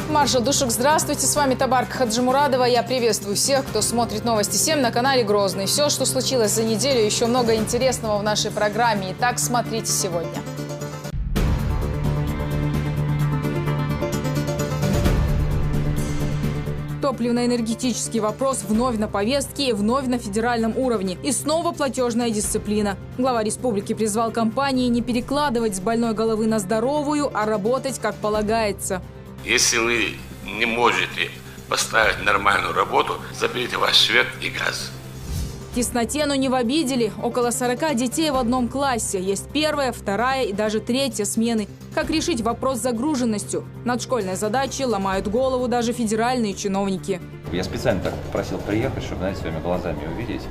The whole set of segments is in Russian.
Маржа Душук, здравствуйте. С вами Табарка Хаджимурадова. Я приветствую всех, кто смотрит Новости 7 на канале Грозный. Все, что случилось за неделю, еще много интересного в нашей программе. Итак, смотрите сегодня. Топливно-энергетический вопрос вновь на повестке и вновь на федеральном уровне. И снова платежная дисциплина. Глава республики призвал компании не перекладывать с больной головы на здоровую, а работать как полагается. Если вы не можете поставить нормальную работу, заберите ваш свет и газ. В тесноте, но не в обидели. Около 40 детей в одном классе. Есть первая, вторая и даже третья смены. Как решить вопрос с загруженностью? Над школьной задачей ломают голову даже федеральные чиновники. Я специально так попросил приехать, чтобы, знаете, своими глазами увидеть.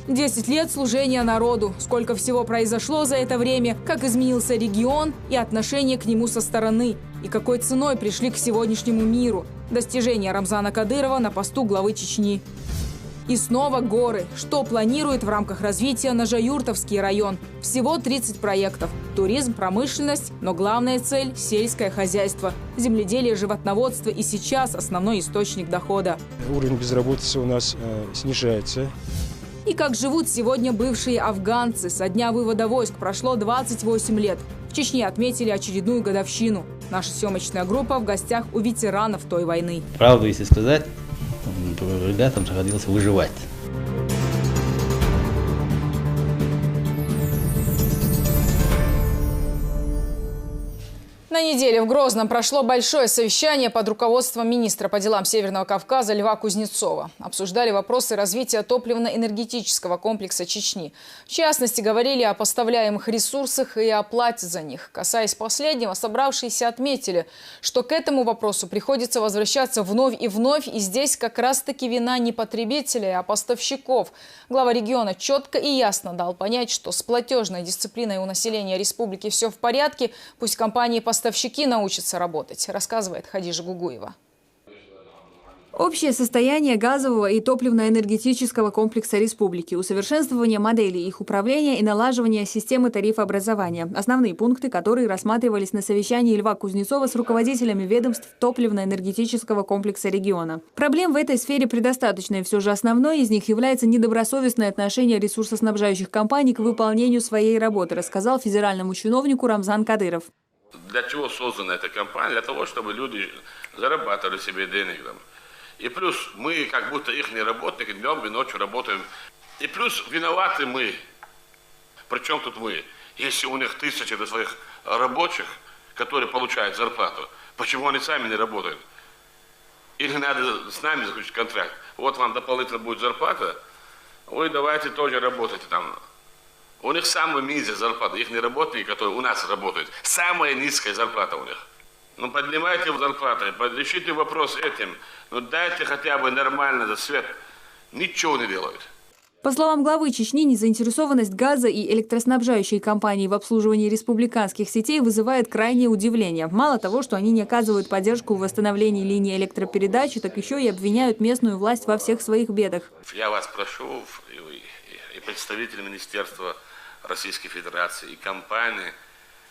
10 лет служения народу. Сколько всего произошло за это время, как изменился регион и отношение к нему со стороны. И какой ценой пришли к сегодняшнему миру. Достижения Рамзана Кадырова на посту главы Чечни. И снова горы. Что планирует в рамках развития Ножаюртовский район? Всего 30 проектов. Туризм, промышленность, но главная цель – сельское хозяйство. Земледелие, животноводство и сейчас основной источник дохода. Уровень безработицы у нас снижается. И как живут сегодня бывшие афганцы. Со дня вывода войск прошло 28 лет. В Чечне отметили очередную годовщину. Наша съемочная группа в гостях у ветеранов той войны. Правду, если сказать, ребятам приходилось выживать. На неделе в Грозном прошло большое совещание под руководством министра по делам Северного Кавказа Льва Кузнецова. Обсуждали вопросы развития топливно-энергетического комплекса Чечни. В частности, говорили о поставляемых ресурсах и оплате за них. Касаясь последнего, собравшиеся отметили, что к этому вопросу приходится возвращаться вновь, и здесь как раз-таки вина не потребителей, а поставщиков. Глава региона четко и ясно дал понять, что с платежной дисциплиной у населения республики все в порядке, пусть компании-поставщики научатся работать, рассказывает Хадижа Гугуева. Общее состояние газового и топливно-энергетического комплекса республики, усовершенствование моделей их управления и налаживание системы тарифообразования. Основные пункты, которые рассматривались на совещании Льва Кузнецова с руководителями ведомств топливно-энергетического комплекса региона. Проблем в этой сфере предостаточно, и все же основной из них является недобросовестное отношение ресурсоснабжающих компаний к выполнению своей работы, рассказал федеральному чиновнику Рамзан Кадыров. Для чего создана эта компания? Для того, чтобы люди зарабатывали себе денег. И плюс мы, как будто их не работники, днем и ночью работаем. И плюс виноваты мы. Причем тут мы? Если у них тысячи своих рабочих, которые получают зарплату, почему они сами не работают? Или надо с нами заключить контракт? Вот вам дополнительно будет зарплата, вы давайте тоже работайте там. У них самая низкая зарплата, их не работники, которые у нас работают, самая низкая зарплата у них. Ну поднимайте зарплату, решите вопрос этим, но дайте хотя бы нормально за свет. Ничего не делают. По словам главы Чечни, незаинтересованность газа и электроснабжающей компании в обслуживании республиканских сетей вызывает крайнее удивление. Мало того, что они не оказывают поддержку в восстановлении линии электропередачи, так еще и обвиняют местную власть во всех своих бедах. Я вас прошу, и представители Министерства Российской Федерации, и компании,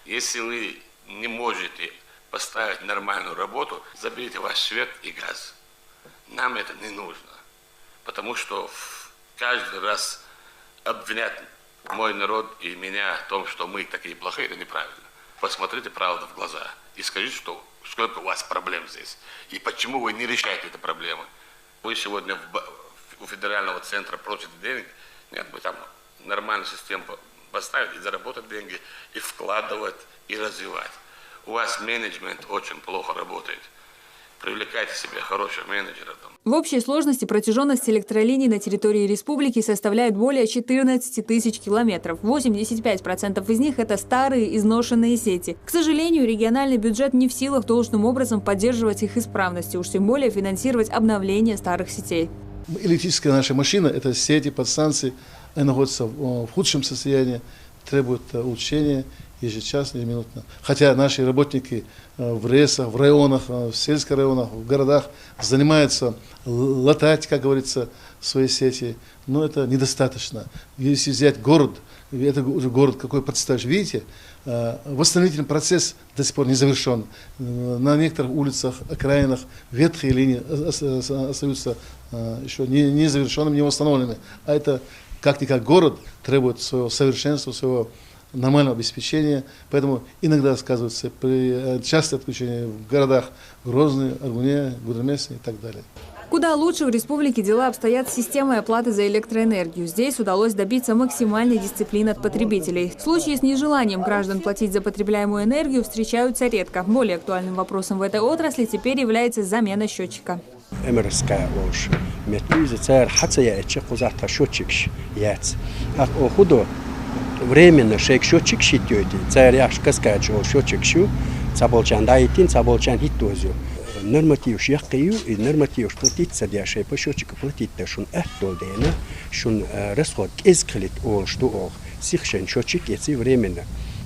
если вы не можете поставить нормальную работу, заберите ваш свет и газ. Нам это не нужно, потому что каждый раз обвинять мой народ и меня в том, что мы такие плохие, это неправильно. Посмотрите правду в глаза и скажите, что сколько у вас проблем здесь и почему вы не решаете эти проблемы. Вы сегодня у федерального центра просите денег, нет, мы там нормальную систему поставить и заработать деньги, и вкладывать, и развивать. У вас менеджмент очень плохо работает. Привлекайте себе хороших менеджеров. В общей сложности протяженность электролиний на территории республики составляет более 14 тысяч километров. 85% из них – это старые изношенные сети. К сожалению, региональный бюджет не в силах должным образом поддерживать их исправность, уж тем более финансировать обновление старых сетей. Электрическая наша машина – это сети, подстанции, они находятся в худшем состоянии, требуют улучшения ежечасно, ежеминутно. Хотя наши работники в рейсах, в районах, в сельских районах, в городах занимаются латать, как говорится, свои сети, но это недостаточно. Если взять город, это уже город какой процветаешь. Видите, восстановительный процесс до сих пор не завершен. На некоторых улицах, окраинах ветхие линии остаются еще не завершенными, не восстановленными. А это как-никак город требует своего совершенства, своего нормального обеспечения. Поэтому иногда сказывается при частые отключения в городах Грозный, Аргуне, Гудермесе и так далее. Куда лучше в республике дела обстоят с системой оплаты за электроэнергию. Здесь удалось добиться максимальной дисциплины от потребителей. Случаи с нежеланием граждан платить за потребляемую энергию встречаются редко. Более актуальным вопросом в этой отрасли теперь является замена счетчика. Временно счетчик считаете, счетчик норматив шьякию и норматив платить содержащий по счетчику платить шун эттолдена шун расход эскалит что сихшен счетчик эти временно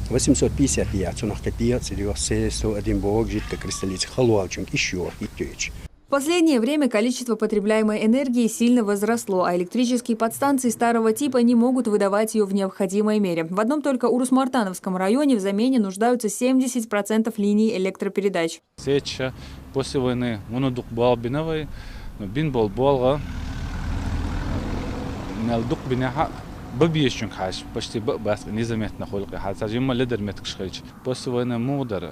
850 я цунахтия серьезно один бог жидко кристаллиц халуалчунг еще хитёч. В последнее время количество потребляемой энергии сильно возросло, а электрические подстанции старого типа не могут выдавать ее в необходимой мере. В одном только Урус-Мартановском районе в замене нуждаются 70% линий электропередач. После войны монодук был биновый, но бин был болга, налдук бинаха бабиещун хаш, почти бас незаметно холка, хотя жимма лидер меткшхич. После войны мудр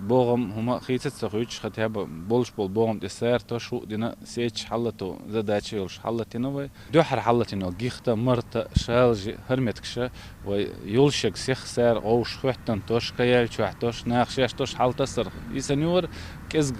بوغم هما خيتت سخوش خطيبة بولش بوغم تسير تشو دينا سيج حلتو زداتشي ولش حلتينو دوحر حلتينو جيختا مرتا شالجي هرمتكشا ويولشك سيخ سير غوش خوحتن توش كيال شوحتوش ناخشاش توش حلتسر يسنيور كيز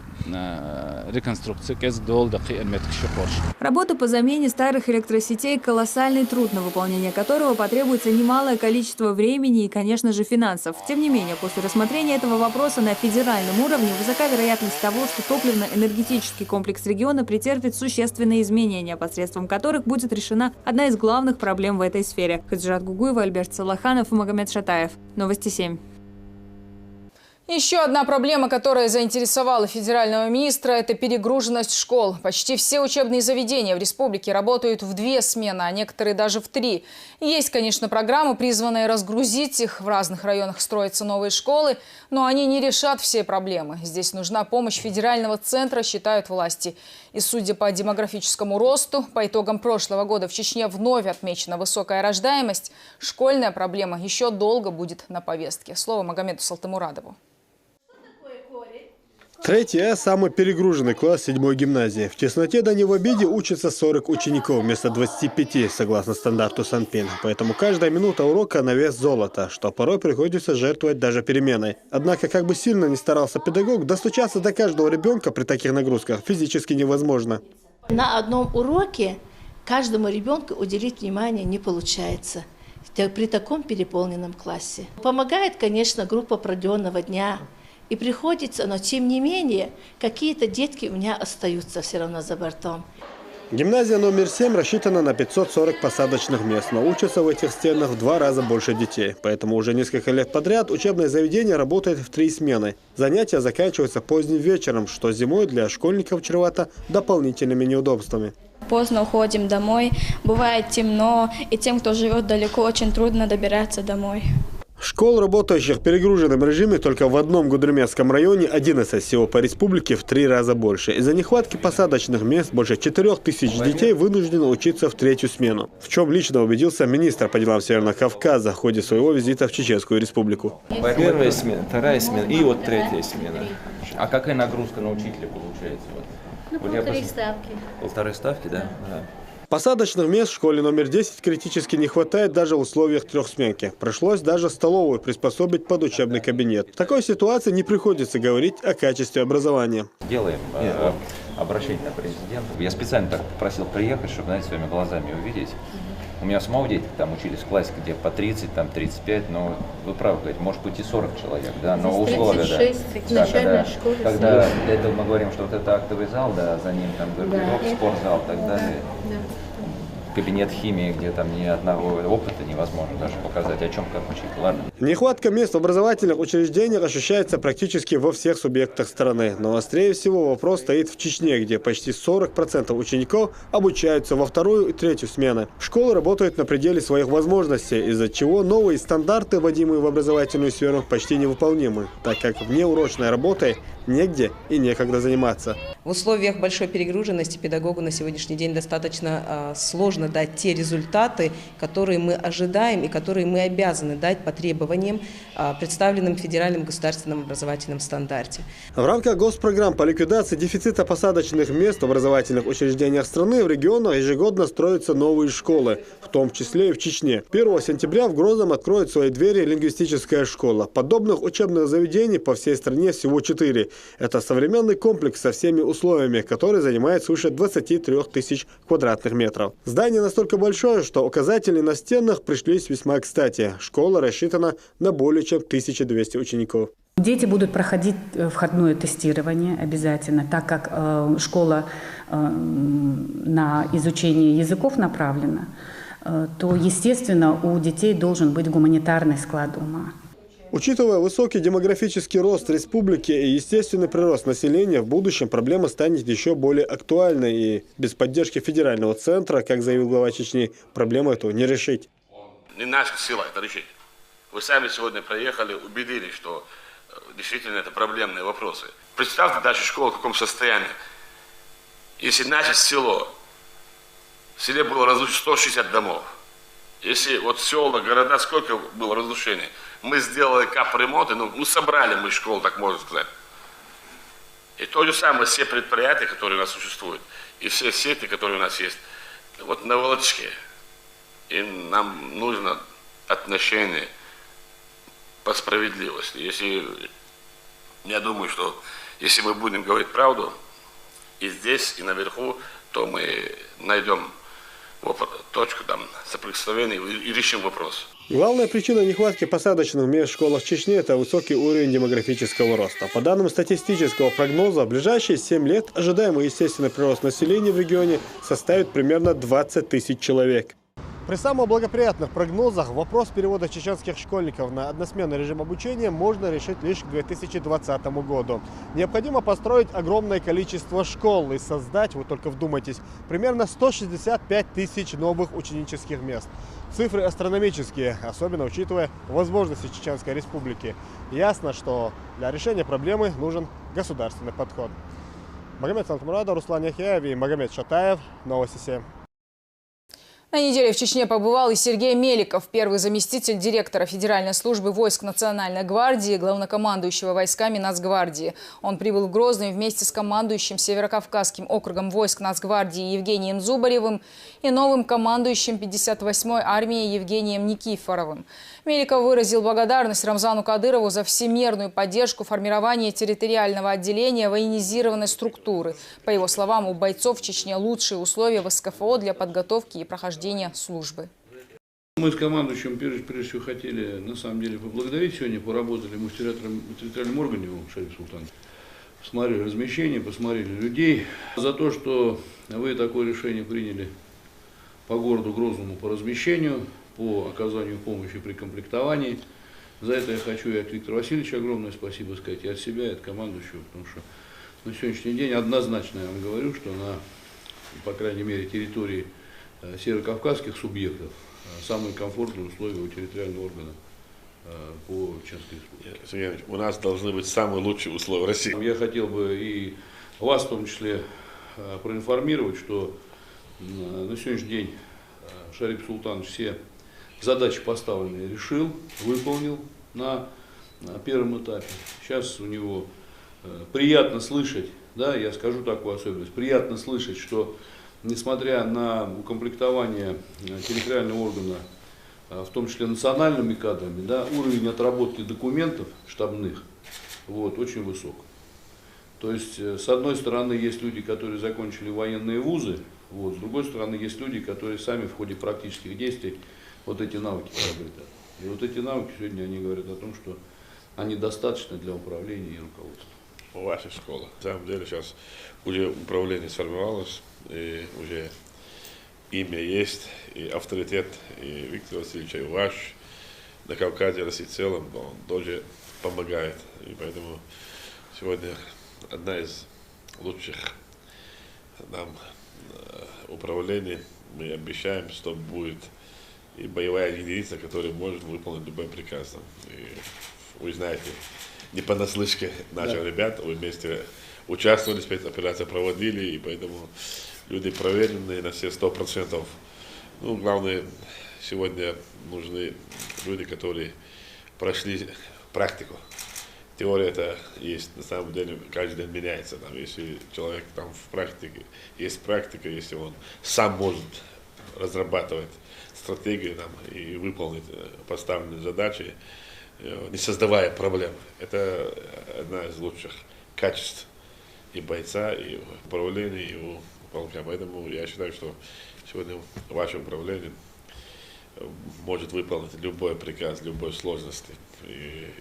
реконструкция, кез дол дақи меткши корж. Работа по замене старых электросетей – колоссальный труд, на выполнение которого потребуется немалое количество времени и, конечно же, финансов. Тем не менее, после рассмотрения этого вопроса на федеральном уровне высока вероятность того, что топливно-энергетический комплекс региона претерпит существенные изменения, посредством которых будет решена одна из главных проблем в этой сфере. Хаджират Гугуева, Альберт Салаханов и Магомед Шатаев. Новости 7. Еще одна проблема, которая заинтересовала федерального министра – это перегруженность школ. Почти все учебные заведения в республике работают в 2 смены, а некоторые даже в 3. Есть, конечно, программы, призванные разгрузить их. В разных районах строятся новые школы, но они не решат все проблемы. Здесь нужна помощь федерального центра, считают власти. И судя по демографическому росту, по итогам прошлого года в Чечне вновь отмечена высокая рождаемость. Школьная проблема еще долго будет на повестке. Слово Магомеду Салтымурадову. 3 – самый перегруженный класс 7-й гимназии. В тесноте да не в обиде учатся 40 учеников вместо 25, согласно стандарту Санпин. Поэтому каждая минута урока на вес золота, что порой приходится жертвовать даже переменой. Однако, как бы сильно ни старался педагог, достучаться до каждого ребенка при таких нагрузках физически невозможно. На одном уроке каждому ребенку уделить внимание не получается при таком переполненном классе. Помогает, конечно, группа продленного дня. И приходится, но тем не менее, какие-то детки у меня остаются все равно за бортом. Гимназия номер 7 рассчитана на 540 посадочных мест, но учатся в этих стенах в 2 раза больше детей. Поэтому уже несколько лет подряд учебное заведение работает в 3 смены. Занятия заканчиваются поздним вечером, что зимой для школьников чревато дополнительными неудобствами. Поздно уходим домой, бывает темно, и тем, кто живет далеко, очень трудно добираться домой. Школ, работающих в перегруженном режиме, только в одном Гудермесском районе 11 всего по республике в 3 раза больше. Из-за нехватки посадочных мест больше 4000 детей вынуждены учиться в 3-ю смену. В чем лично убедился министр по делам Северного Кавказа в ходе своего визита в Чеченскую республику. 1-я смена, 2-я смена и вот 3-я смена. А какая нагрузка на учителя получается? Ну, 1,5 ставки. 1,5 ставки, да? Да. Посадочных мест в школе номер 10 критически не хватает даже в условиях 3-сменки. Пришлось даже столовую приспособить под учебный кабинет. В такой ситуации не приходится говорить о качестве образования. Делаем обращение на президента. Я специально так попросил приехать, чтобы, знаете, своими глазами увидеть. У меня самого дети там учились в классе, где по 30, там 35, но вы правы говорите, может быть и 40 человек, да, но условия, 36, да. начальная школа. Когда для этого мы говорим, что вот это актовый зал, да, за ним там гардероб, спортзал и так далее. кабинет химии, где там ни одного опыта невозможно даже показать, о чем как учить. Ладно. Нехватка мест в образовательных учреждениях ощущается практически во всех субъектах страны. Но острее всего вопрос стоит в Чечне, где почти 40% учеников обучаются во вторую и третью смены. Школы работают на пределе своих возможностей, из-за чего новые стандарты, вводимые в образовательную сферу, почти невыполнимы, так как внеурочной работой негде и некогда заниматься. В условиях большой перегруженности педагогу на сегодняшний день достаточно сложно дать те результаты, которые мы ожидаем и которые мы обязаны дать по требованиям, представленным в федеральном государственном образовательном стандарте. В рамках госпрограмм по ликвидации дефицита посадочных мест в образовательных учреждениях страны в регионах ежегодно строятся новые школы, в том числе и в Чечне. 1 сентября в Грозном откроет свои двери лингвистическая школа. Подобных учебных заведений по всей стране всего 4. Это современный комплекс со всеми условиями, который занимает свыше 23 тысяч квадратных метров. Здание настолько большое, что указатели на стенах пришлись весьма кстати. Школа рассчитана на более чем 1200 учеников. Дети будут проходить входное тестирование обязательно, так как школа на изучение языков направлена, то, естественно, у детей должен быть гуманитарный склад ума. Учитывая высокий демографический рост республики и естественный прирост населения, в будущем проблема станет еще более актуальной. И без поддержки федерального центра, как заявил глава Чечни, проблему эту не решить. Не наша сила это решить. Вы сами сегодня проехали, убедились, что действительно это проблемные вопросы. Представьте дальше школу в каком состоянии. Если наше село, в селе было разрушено 160 домов. Если вот села, города, сколько было разрушений. Мы сделали капремонты, ну собрали мы школу, так можно сказать. И то же самое, все предприятия, которые у нас существуют, и все сети, которые у нас есть, вот на волочке. И нам нужно отношение по справедливости. Я думаю, что если мы будем говорить правду, и здесь, и наверху, то мы найдем точку там соприкосновения и решим вопрос. Главная причина нехватки посадочных мест в школах Чечни – это высокий уровень демографического роста. По данным статистического прогноза, в ближайшие 7 лет ожидаемый естественный прирост населения в регионе составит примерно 20 тысяч человек. При самых благоприятных прогнозах вопрос перевода чеченских школьников на односменный режим обучения можно решить лишь к 2020 году. Необходимо построить огромное количество школ и создать, вы только вдумайтесь, примерно 165 тысяч новых ученических мест. Цифры астрономические, особенно учитывая возможности Чеченской Республики. Ясно, что для решения проблемы нужен государственный подход. Магомед Сантмурадов, Руслан Яхяев и Магомед Шатаев. Новости 7. На неделе в Чечне побывал и Сергей Меликов, первый заместитель директора Федеральной службы войск Национальной гвардии, главнокомандующего войсками Нацгвардии. Он прибыл в Грозный вместе с командующим Северокавказским округом войск Нацгвардии Евгением Зубаревым и новым командующим 58-й армией Евгением Никифоровым. Меликов выразил благодарность Рамзану Кадырову за всемерную поддержку формирования территориального отделения военизированной структуры. По его словам, у бойцов в Чечне лучшие условия в СКФО для подготовки и прохождения службы. Мы с командующим прежде всего хотели, на самом деле, поблагодарить. Сегодня поработали мы в территориальном органе Шариф Султан. Посмотрели размещение, посмотрели людей. За то, что вы такое решение приняли по городу Грозному по размещению, по оказанию помощи при комплектовании. За это я хочу и от Виктора Васильевича огромное спасибо сказать, и от себя, и от командующего, потому что на сегодняшний день однозначно я вам говорю, что на, по крайней мере, территории северокавказских субъектов самые комфортные условия у территориального органа по Чеченской Республике. Сергей Ильич, у нас должны быть самые лучшие условия в России. Я хотел бы и вас в том числе проинформировать, что на сегодняшний день Шариф Султанович все задачи поставленные решил, выполнил на первом этапе. Сейчас у него приятно слышать, да, я скажу такую особенность, приятно слышать, что несмотря на укомплектование территориального органа, в том числе национальными кадрами, да, уровень отработки документов штабных очень высок. То есть, с одной стороны, есть люди, которые закончили военные вузы, с другой стороны, есть люди, которые сами в ходе практических действий эти навыки приобретают. И эти навыки сегодня они говорят о том, что они достаточны для управления и руководства. Ваша школа. На самом деле сейчас уже управление сформировалось, и уже имя есть, и авторитет, и Виктор Васильевич, и ваш на Кавказе, России в целом, он тоже помогает. И поэтому сегодня одна из лучших нам управлений. Мы обещаем, что будет и боевая единица, которая может выполнить любой приказ. И вы знаете, не понаслышке наших ребят, вы вместе участвовали, спецоперации проводили, и поэтому люди проверенные на все 100%. Ну, главное, сегодня нужны люди, которые прошли практику. Теория это есть, на самом деле, каждый день меняется. Там, если человек там в практике, есть практика, если он сам может разрабатывать стратегию там, и выполнить поставленные задачи, не создавая проблем. Это одна из лучших качеств и бойца, и управления, и у полка. Поэтому я считаю, что сегодня ваше управление может выполнить любой приказ, любой сложности.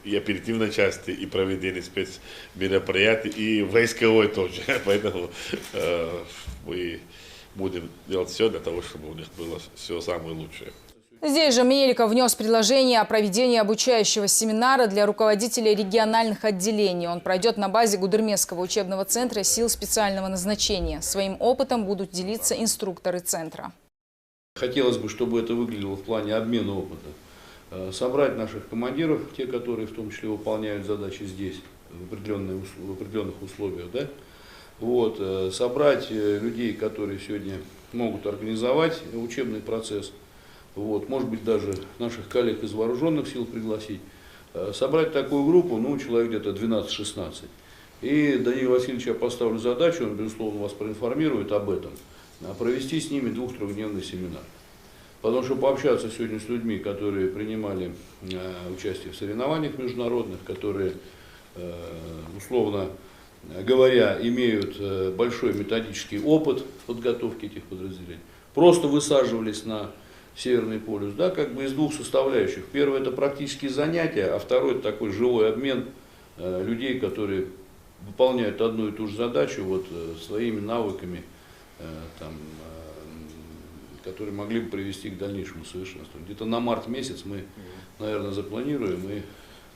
И оперативной части, и проведение спецмероприятий, и войсковой тоже. Поэтому мы будем делать все для того, чтобы у них было все самое лучшее. Здесь же Меликов внес предложение о проведении обучающего семинара для руководителей региональных отделений. Он пройдет на базе Гудермесского учебного центра сил специального назначения. Своим опытом будут делиться инструкторы центра. Хотелось бы, чтобы это выглядело в плане обмена опыта. Собрать наших командиров, те, которые в том числе выполняют задачи здесь, в определенных условиях, да? Вот, собрать людей, которые сегодня могут организовать учебный процесс. Вот, может быть, даже наших коллег из вооруженных сил пригласить, собрать такую группу, ну, человек где-то 12-16. И Даниил Васильевич, я поставлю задачу, он, безусловно, вас проинформирует об этом, провести с ними 2-3-дневный семинар. Потому что пообщаться сегодня с людьми, которые принимали участие в соревнованиях международных, которые, условно говоря, имеют большой методический опыт подготовки этих подразделений, просто высаживались на Северный полюс, да, как бы из двух составляющих. Первое — это практические занятия, а второе — это такой живой обмен людей, которые выполняют одну и ту же задачу вот, своими навыками, там, которые могли бы привести к дальнейшему совершенству. Где-то на март месяц мы, наверное, запланируем и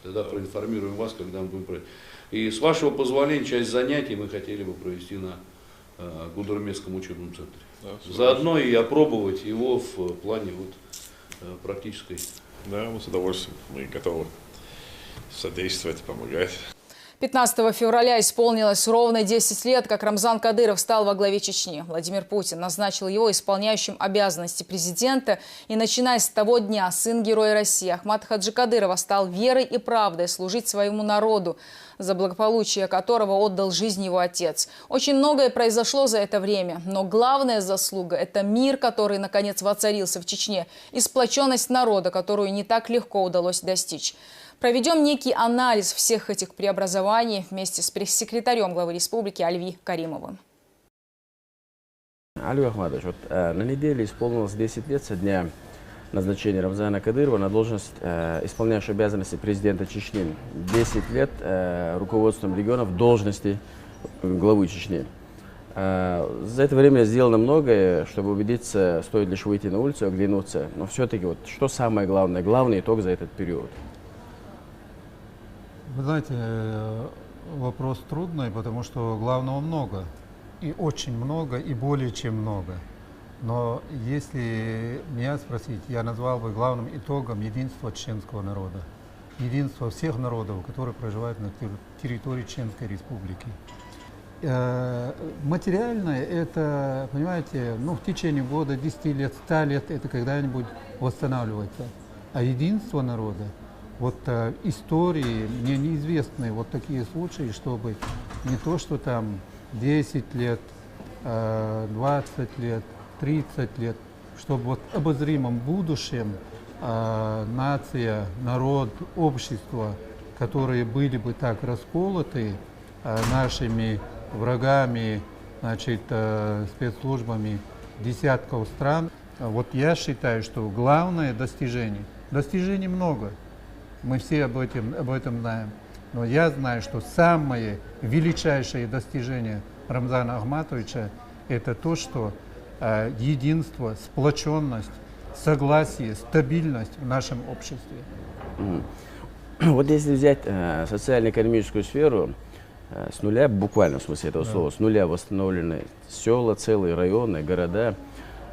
тогда проинформируем вас, когда мы будем проводить. И с вашего позволения часть занятий мы хотели бы провести на Гудермесском учебном центре. Да, заодно и опробовать его в плане вот, практической. Да, мы с удовольствием, мы готовы содействовать, помогать. 15 февраля исполнилось ровно 10 лет, как Рамзан Кадыров стал во главе Чечни. Владимир Путин назначил его исполняющим обязанности президента. И начиная с того дня сын Героя России Ахмата Хаджи Кадырова стал верой и правдой служить своему народу, за благополучие которого отдал жизнь его отец. Очень многое произошло за это время, но главная заслуга – это мир, который наконец воцарился в Чечне, и сплоченность народа, которую не так легко удалось достичь. Проведем некий анализ всех этих преобразований вместе с пресс-секретарем главы республики Альви Каримовым. Альви Ахматович, вот на неделе исполнилось 10 лет со дня назначения Рамзана Кадырова на должность исполняющего обязанности президента Чечни. 10 лет руководством региона в должности главы Чечни. За это время сделано многое, чтобы убедиться, стоит лишь выйти на улицу, оглянуться. Но все-таки, вот, что самое главное, главный итог за этот период? Вы знаете, вопрос трудный, потому что главного много. И очень много, и более чем много. Но если меня спросить, я назвал бы главным итогом единство чеченского народа. Единство всех народов, которые проживают на территории Чеченской Республики. Материальное это, понимаете, ну, в течение года, 10 лет, 100 лет это когда-нибудь восстанавливается. А единство народа, вот истории, мне неизвестны вот такие случаи, чтобы не то, что там 10 лет, 20 лет, 30 лет, чтобы вот в обозримом будущем нация, народ, общество, которые были бы так расколоты нашими врагами, значит, спецслужбами десятков стран, вот я считаю, что главное достижений много. Мы все об этом знаем. Но я знаю, что самое величайшее достижение Рамзана Ахматовича – это то, что единство, сплоченность, согласие, стабильность в нашем обществе. Вот если взять социально-экономическую сферу, с нуля, буквально в смысле этого слова, с нуля восстановлены села, целые районы, города,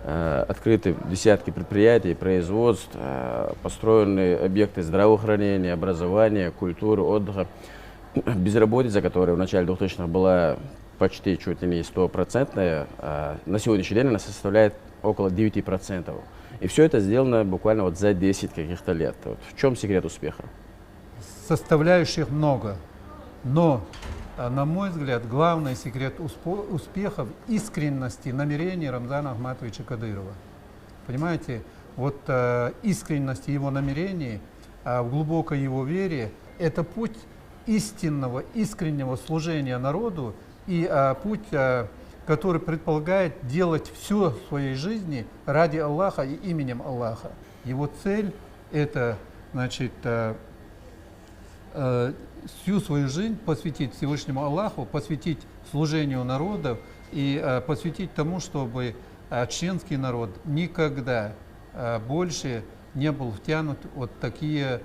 открыты десятки предприятий, производств, построены объекты здравоохранения, образования, культуры, отдыха. Безработица, которая в начале 2000-х была почти чуть ли не 100%, на сегодняшний день она составляет около 9%. И все это сделано буквально вот за 10 каких-то лет. Вот в чем секрет успеха? Составляющих много, но, на мой взгляд, главный секрет успеха в искренности намерений Рамзана Ахматовича Кадырова. Понимаете, вот искренность его намерений, в глубокой его вере, это путь истинного, искреннего служения народу и путь, который предполагает делать все в своей жизни ради Аллаха и именем Аллаха. Его цель – это, значит, всю свою жизнь посвятить Всевышнему Аллаху, посвятить служению народов и посвятить тому, чтобы чеченский народ никогда больше не был втянут в вот такие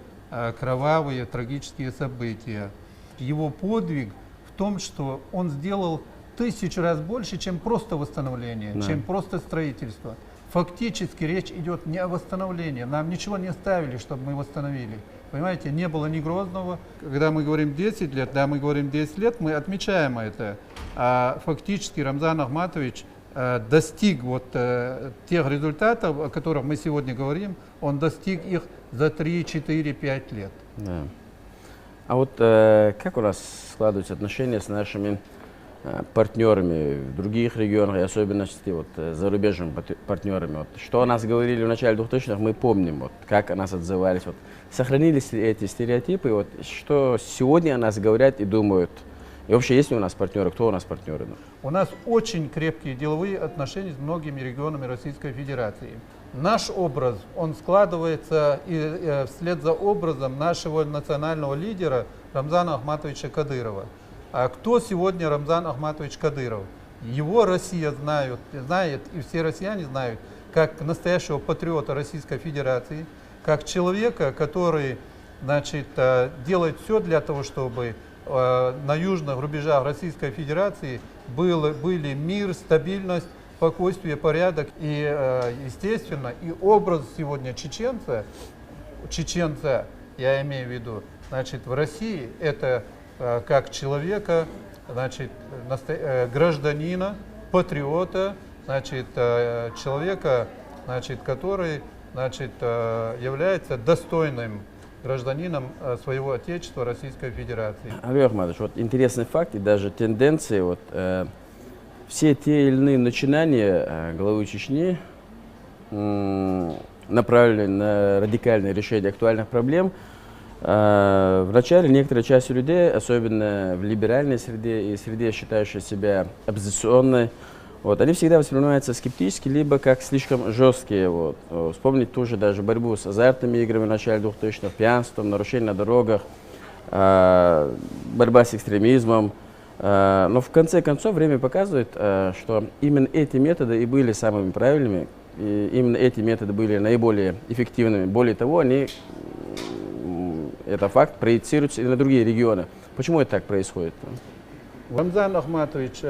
кровавые, трагические события. Его подвиг в том, что он сделал 1000 раз больше, чем просто восстановление, чем просто строительство. Фактически речь идет не о восстановлении. Нам ничего не оставили, чтобы мы восстановили. Понимаете, не было ни Грозного. Когда мы говорим 10 лет, да, мы говорим 10 лет, мы отмечаем это. А фактически Рамзан Ахматович достиг вот тех результатов, о которых мы сегодня говорим, он достиг их за 3, 4, 5 лет. Да. А вот как у нас складываются отношения с нашими партнерами в других регионах, и особенности вот, зарубежными партнерами? Вот, что о нас говорили в начале 2000-х, мы помним, вот, как о нас отзывались. Вот, сохранились ли эти стереотипы? Вот, что сегодня о нас говорят и думают? И вообще, есть ли у нас партнеры? Кто у нас партнеры? У нас очень крепкие деловые отношения с многими регионами Российской Федерации. Наш образ, он складывается вслед за образом нашего национального лидера Рамзана Ахматовича Кадырова. А кто сегодня Рамзан Ахматович Кадыров? Его Россия знает, и все россияне знают, как настоящего патриота Российской Федерации, как человека, который, значит, делает все для того, чтобы на южных рубежах Российской Федерации были мир, стабильность, спокойствие, порядок. И, естественно, и образ сегодня чеченца, я имею в виду, значит, в России это как человека, значит, гражданина, патриота, значит, человека, значит, который, значит, является достойным гражданином своего отечества Российской Федерации. Алио Ахматович, вот интересный факт и даже тенденции, вот, все те или иные начинания главы Чечни направлены на радикальное решение актуальных проблем. Вначале некоторая часть людей, особенно в либеральной среде и среде, считающей себя оппозиционной, вот, они всегда воспринимаются скептически, либо как слишком жесткие. Вот. Вспомнить ту же даже борьбу с азартными играми в начале 2000-х, пьянством, нарушение на дорогах, борьба с экстремизмом. Но в конце концов время показывает, что именно эти методы и были самыми правильными, и именно эти методы были наиболее эффективными. Более того, они, это факт, проецируются и на другие регионы. Почему это так происходит? Рамзан Ахматович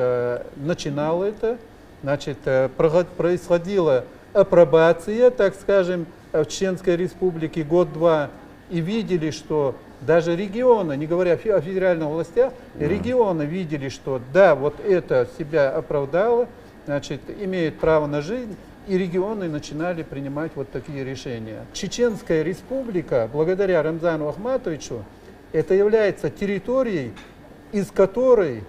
начинал это, значит, происходила апробация, так скажем, в Чеченской Республике год-два, и видели, что даже регионы, не говоря о федеральных властях, регионы видели, что да, вот это себя оправдало, значит, имеет право на жизнь, и регионы начинали принимать вот такие решения. Чеченская Республика, благодаря Рамзану Ахматовичу, это является территорией, из которой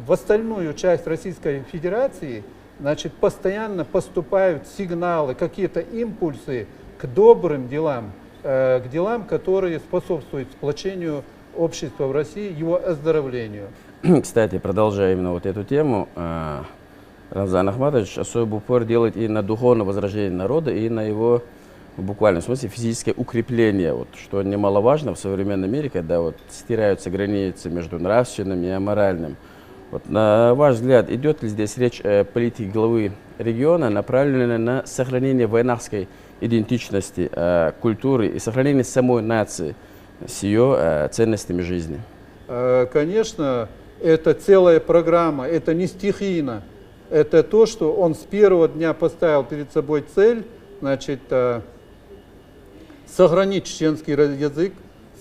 в остальную часть Российской Федерации, значит, постоянно поступают сигналы, какие-то импульсы к добрым делам, к делам, которые способствуют сплочению общества в России, его оздоровлению. Кстати, продолжая именно вот эту тему, Рамзан Ахматович особый упор делает и на духовное возрождение народа, и на его, в буквальном смысле, физическое укрепление, вот, что немаловажно в современном мире, когда вот стираются границы между нравственным и аморальным. Вот, на ваш взгляд, идет ли здесь речь о политике главы региона, направленной на сохранение войнахской идентичности, культуры и сохранение самой нации с ее ценностями жизни? Конечно, это целая программа, это не стихийно. Это то, что он с первого дня поставил перед собой цель, значит, сохранить чеченский язык,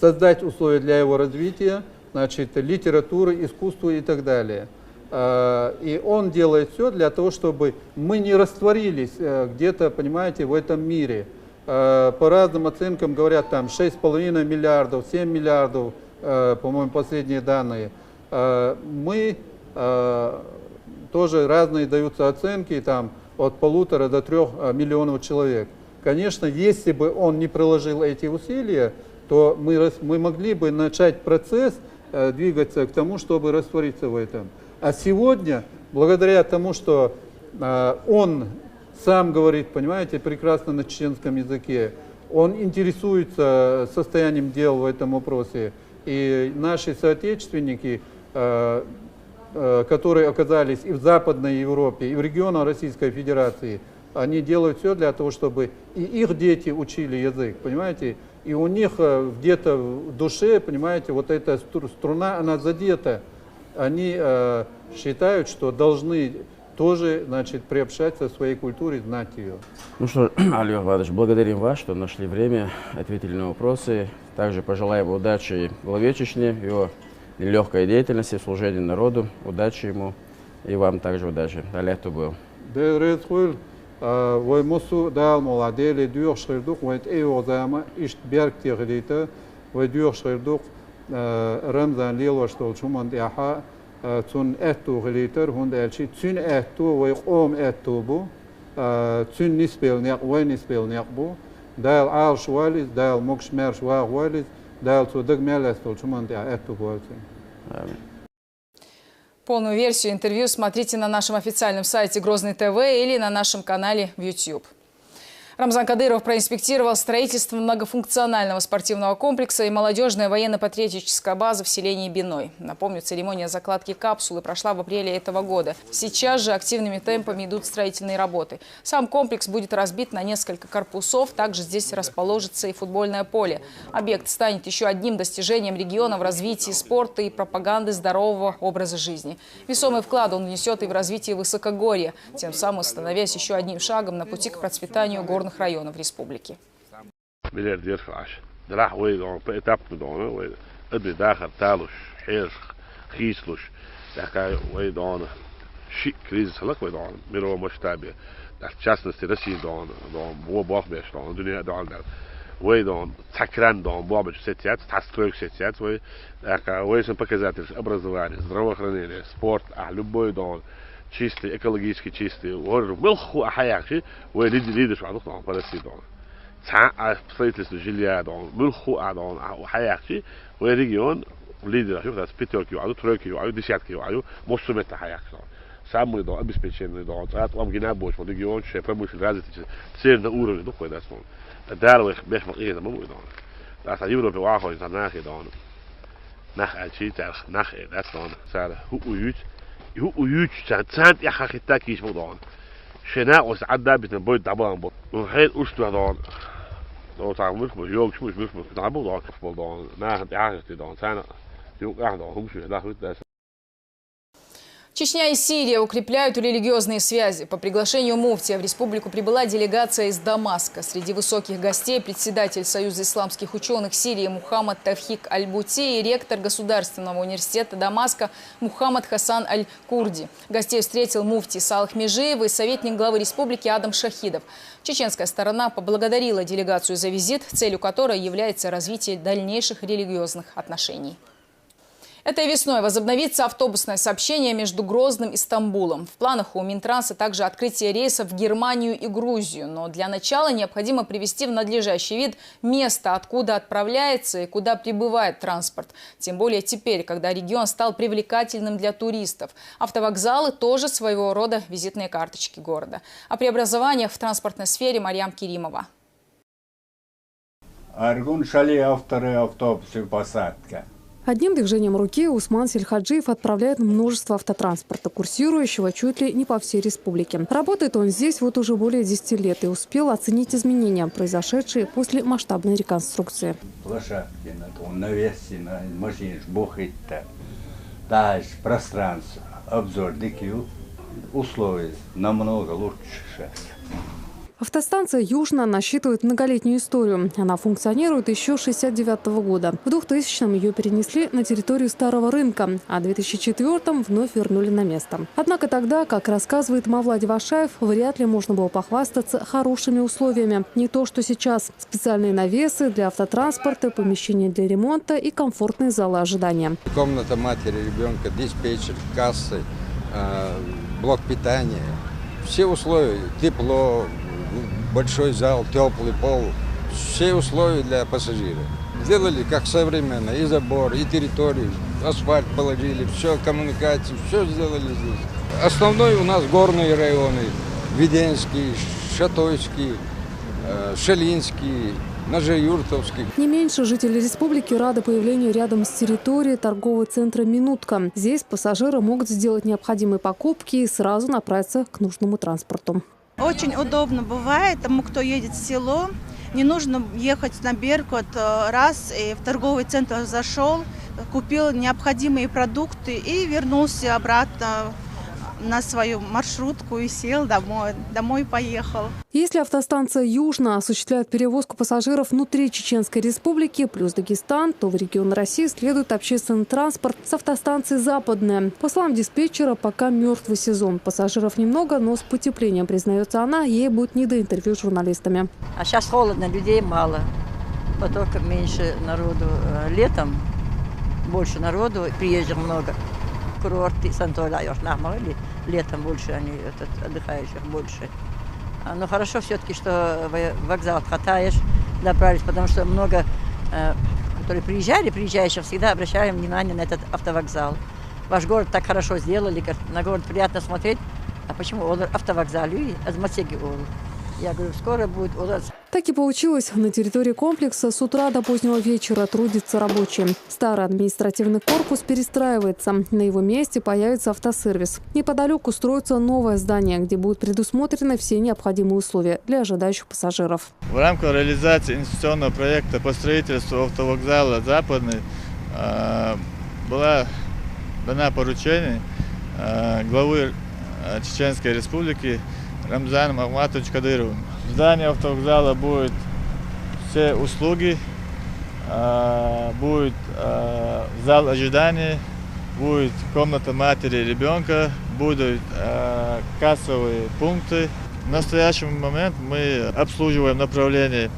создать условия для его развития, значит, литературы, искусства и так далее. И он делает все для того, чтобы мы не растворились где-то, понимаете, в этом мире. По разным оценкам говорят, там 6,5 миллиардов, 7 миллиардов, по-моему, последние данные. Мы тоже разные даются оценки, там от 1,5 до 3 миллионов человек. Конечно, если бы он не приложил эти усилия, то мы могли бы начать процесс двигаться к тому, чтобы раствориться в этом. А сегодня, благодаря тому, что он сам говорит, понимаете, прекрасно на чеченском языке, он интересуется состоянием дел в этом вопросе, и наши соотечественники, которые оказались и в Западной Европе, и в регионах Российской Федерации, они делают все для того, чтобы и их дети учили язык, понимаете, и у них где-то в душе, понимаете, вот эта струна, она задета. Они считают, что должны тоже, значит, приобщаться к своей культуре, знать ее. Ну что, Алио Ахмадович, благодарим вас, что нашли время, ответили на вопросы. Также пожелаем удачи главе Чечни, его нелегкой деятельности, служении народу, удачи ему и вам также удачи. Аллах тубу. Воймусу дал молодели дюр шридук, войт эйозама ишт берг тигрита, вой дюр шридук Рамзан лил что чуман яха цун эту глитер хунд элчи цун эту вой ом эту бу цун ниспел няк вой ниспел няк бу дал ал швалис дал мокшмер шва валис дал цудык мелес что чуман я эту бу. Полную версию интервью смотрите на нашем официальном сайте Грозный ТВ или на нашем канале в YouTube. Рамзан Кадыров проинспектировал строительство многофункционального спортивного комплекса и молодежная военно-патриотическая база в селении Биной. Напомню, церемония закладки капсулы прошла в апреле этого года. Сейчас же активными темпами идут строительные работы. Сам комплекс будет разбит на несколько корпусов. Также здесь расположится и футбольное поле. Объект станет еще одним достижением региона в развитии спорта и пропаганды здорового образа жизни. Весомый вклад он внесет и в развитие высокогорья, тем самым становясь еще одним шагом на пути к процветанию горных районов республики. в частности, России, ويدون تكران دون بابج сетят, строек сетят, вейсен показатель образования, здравоохранения, спорт, любой дон чистый, экологически чистый, мылху ахаякши, вей лидиш вадух дон параси дон. Строительство жилья дон, мылху дон ахаякши, вей регион лидер, шуф, пятерки ваду, тройки ваду, десятки ваду, мощумет ахаякши. Самый дон обеспеченный дон, вам гена больше, регион, промышленный развитый, цель на уровне, ну кое-то сон. Daardoor best wel eerder moet doen. Dat is Europa waar gewoon dan na gedaan. Nach alsjeblieft, nach dat dan. Zeggen hoe uur zijn ja ga je takjes moet doen. Schena ons adda met een boot daarbij moet. Nog heel oester dan. Dat zijn we moet jong moet daarbij dan. Na het jaar te doen zijn. Die ook aan dan hoe ze dat goed dat. Чечня и Сирия укрепляют религиозные связи. По приглашению муфтия в республику прибыла делегация из Дамаска. Среди высоких гостей председатель Союза исламских ученых Сирии Мухаммад Тавхик Аль-Бути и ректор Государственного университета Дамаска Мухаммад Хасан Аль-Курди. Гостей встретил муфтий Салах Межиев и советник главы республики Адам Шахидов. Чеченская сторона поблагодарила делегацию за визит, целью которой является развитие дальнейших религиозных отношений. Этой весной возобновится автобусное сообщение между Грозным и Стамбулом. В планах у Минтранса также открытие рейсов в Германию и Грузию. Но для начала необходимо привести в надлежащий вид место, откуда отправляется и куда прибывает транспорт. Тем более теперь, когда регион стал привлекательным для туристов. Автовокзалы тоже своего рода визитные карточки города. О преобразованиях в транспортной сфере Марьям Керимова. Аргун шали авторы автобусы посадка. Одним движением руки Усман Сельхаджиев отправляет множество автотранспорта, курсирующего чуть ли не по всей республике. Работает он здесь вот уже более 10 лет и успел оценить изменения, произошедшие после масштабной реконструкции. Площадки, навесы на машине, бухать-то, дальше пространство, обзор, дикие условия намного лучше сейчас. Автостанция «Южная» насчитывает многолетнюю историю. Она функционирует еще с 1969 года. В 2000-м ее перенесли на территорию Старого рынка, а в 2004-м вновь вернули на место. Однако тогда, как рассказывает Мавлад Вашаев, вряд ли можно было похвастаться хорошими условиями. Не то, что сейчас. Специальные навесы для автотранспорта, помещения для ремонта и комфортные залы ожидания. Комната матери, ребенка, диспетчер, кассы, блок питания. Все условия, тепло, большой зал, теплый пол, все условия для пассажиров. Сделали как современно, и забор, и территорию, асфальт положили, все, коммуникации, все сделали здесь. Основной у нас горные районы, Веденский, Шатойский, Шалинский, Нажеюртовский. Не меньше жители республики рады появлению рядом с территорией торгового центра «Минутка». Здесь пассажиры могут сделать необходимые покупки и сразу направиться к нужному транспорту. Очень удобно бывает тому, кто едет в село. Не нужно ехать на Беркут раз и в торговый центр зашел, купил необходимые продукты и вернулся обратно на свою маршрутку и сел домой. Домой поехал. Если автостанция «Южная» осуществляет перевозку пассажиров внутри Чеченской Республики плюс Дагестан, то в регионы России следует общественный транспорт с автостанцией «Западная». По словам диспетчера, пока мертвый сезон. Пассажиров немного, но с потеплением, признается она, ей будет не до интервью с журналистами. А сейчас холодно, людей мало. Потока меньше народу. Летом больше народу, приезжих много. Курорты, Сантоля, летом больше они отдыхающих больше. Но хорошо все-таки, что вокзал катаешь, добрались, потому что много, которые приезжающих, всегда обращаем внимание на этот автовокзал. Ваш город так хорошо сделали, на город приятно смотреть. А почему автовокзал? Я говорю, скоро будет улица. Так и получилось. На территории комплекса с утра до позднего вечера трудятся рабочие. Старый административный корпус перестраивается. На его месте появится автосервис. Неподалеку строится новое здание, где будут предусмотрены все необходимые условия для ожидающих пассажиров. В рамках реализации инвестиционного проекта по строительству автовокзала «Западный» была дана поручение главы Чеченской Республики Рамзану Магоматовичу Кадырову. В здании автовокзала будут все услуги, будет зал ожидания, будет комната матери и ребенка, будут кассовые пункты. В настоящий момент мы обслуживаем направление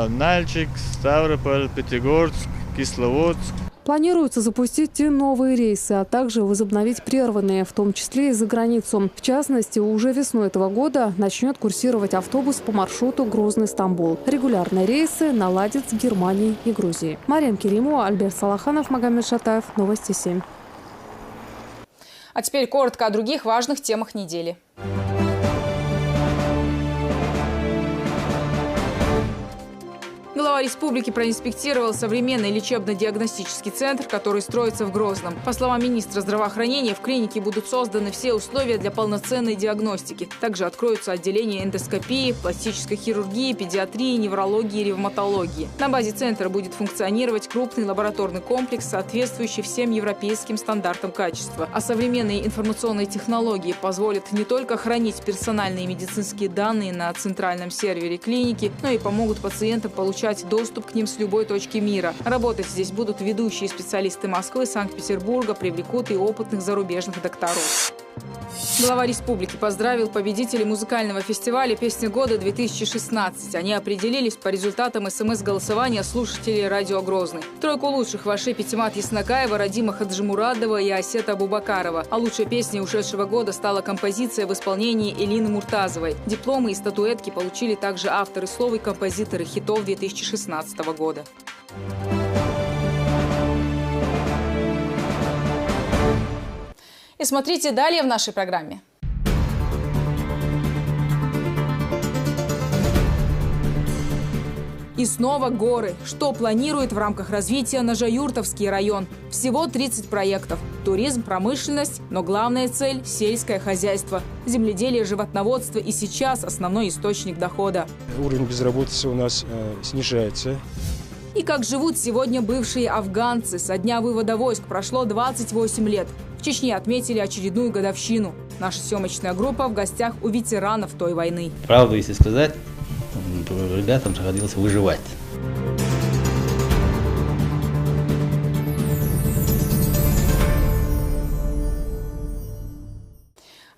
Нальчик, Ставрополь, Пятигорск, Кисловодск. Планируется запустить и новые рейсы, а также возобновить прерванные, в том числе и за границу. В частности, уже весной этого года начнет курсировать автобус по маршруту Грозный-Стамбул. Регулярные рейсы наладят с Германией и Грузией. Мария Керимова, Альберт Салаханов, Магомед Шатаев. Новости 7. А теперь коротко о других важных темах недели. Глава республики проинспектировал современный лечебно-диагностический центр, который строится в Грозном. По словам министра здравоохранения, в клинике будут созданы все условия для полноценной диагностики. Также откроются отделения эндоскопии, пластической хирургии, педиатрии, неврологии и ревматологии. На базе центра будет функционировать крупный лабораторный комплекс, соответствующий всем европейским стандартам качества. А современные информационные технологии позволят не только хранить персональные медицинские данные на центральном сервере клиники, но и помогут пациентам получать доступ к ним с любой точки мира. Работать здесь будут ведущие специалисты Москвы, Санкт-Петербурга, привлекут и опытных зарубежных докторов. Глава республики поздравил победителей музыкального фестиваля «Песня года-2016». Они определились по результатам СМС-голосования слушателей радио «Грозный». Тройку лучших вошли Пятимат Яснакаева, Радима Хаджимурадова и Асета Абубакарова. А лучшей песней ушедшего года стала композиция в исполнении Элины Муртазовой. Дипломы и статуэтки получили также авторы слов и композиторы хитов 2016 года. И смотрите далее в нашей программе. И снова горы. Что планирует в рамках развития Ножаюртовский район? Всего 30 проектов. Туризм, промышленность, но главная цель – сельское хозяйство. Земледелие, животноводство и сейчас основной источник дохода. Уровень безработицы у нас снижается. И как живут сегодня бывшие афганцы. Со дня вывода войск прошло 28 лет. В Чечне отметили очередную годовщину. Наша съемочная группа в гостях у ветеранов той войны. Правду, если сказать, ребятам приходилось выживать.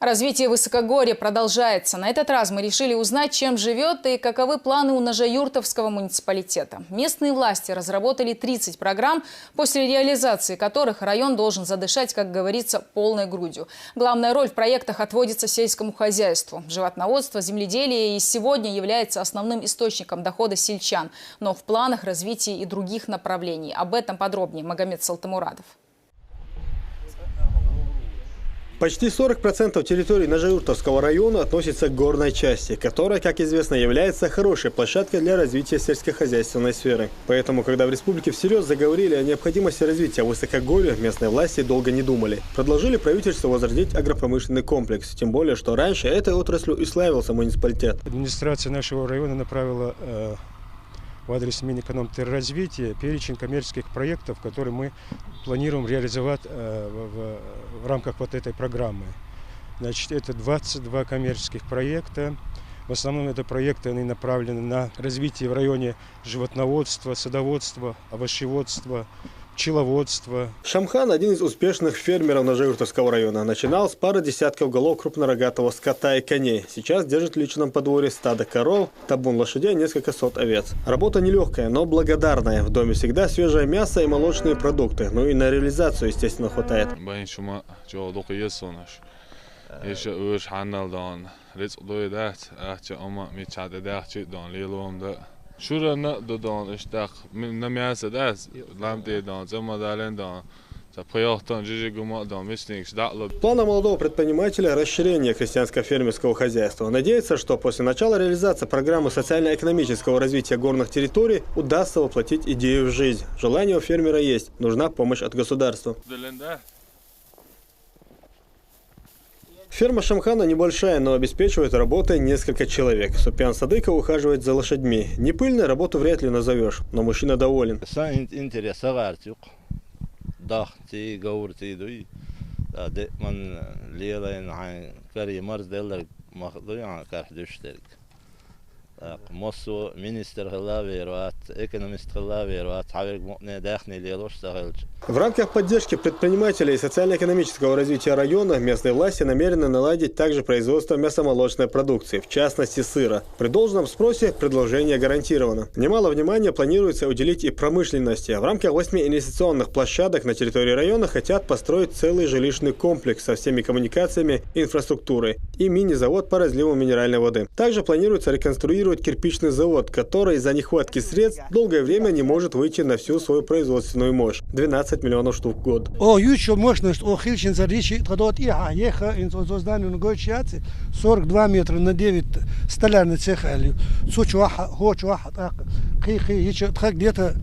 Развитие высокогорья продолжается. На этот раз мы решили узнать, чем живет и каковы планы у Ножаюртовского муниципалитета. Местные власти разработали 30 программ, после реализации которых район должен задышать, как говорится, полной грудью. Главная роль в проектах отводится сельскому хозяйству. Животноводство, земледелие и сегодня является основным источником дохода сельчан. Но в планах развития и других направлений. Об этом подробнее Магомед Салтамурадов. Почти 40% территории Ножаюртовского района относится к горной части, которая, как известно, является хорошей площадкой для развития сельскохозяйственной сферы. Поэтому, когда в республике всерьез заговорили о необходимости развития высокогорья, местные власти долго не думали. Предложили правительству возродить агропромышленный комплекс, тем более, что раньше этой отраслью и славился муниципалитет. Администрация нашего района направила в адрес Минэкономразвития перечень коммерческих проектов, которые мы планируем реализовать в рамках вот этой программы. Значит, это 22 коммерческих проекта. В основном это проекты, они направлены на развитие в районе животноводства, садоводства, овощеводства, пчеловодства. Шамхан – один из успешных фермеров Ножаюртовского района. Начинал с пары десятков голов крупнорогатого скота и коней. Сейчас держит в личном подворье стадо коров, табун лошадей, несколько сот овец. Работа нелегкая, но благодарная. В доме всегда свежее мясо и молочные продукты. Ну и на реализацию, естественно, хватает. Планы молодого предпринимателя – расширение крестьянско-фермерского хозяйства. Надеется, что после начала реализации программы социально-экономического развития горных территорий удастся воплотить идею в жизнь. Желание у фермера есть, нужна помощь от государства. Ферма Шамхана небольшая, но обеспечивает работой несколько человек. Супян Садыков ухаживает за лошадьми. Не пыльной работу вряд ли назовешь, но мужчина доволен. В рамках поддержки предпринимателей и социально-экономического развития района местные власти намерены наладить также производство мясомолочной продукции, в частности сыра. При должном спросе предложение гарантировано. Немало внимания планируется уделить и промышленности. В рамках 8 инвестиционных площадок на территории района хотят построить целый жилищный комплекс со всеми коммуникациями и инфраструктурой и мини-завод по разливу минеральной воды. Также планируется реконструировать кирпичный завод, который из-за нехватки средств долгое время не может выйти на всю свою производственную мощь – 12 миллионов штук в год. Мощность 42 метра на 9 столярный цех. Где-то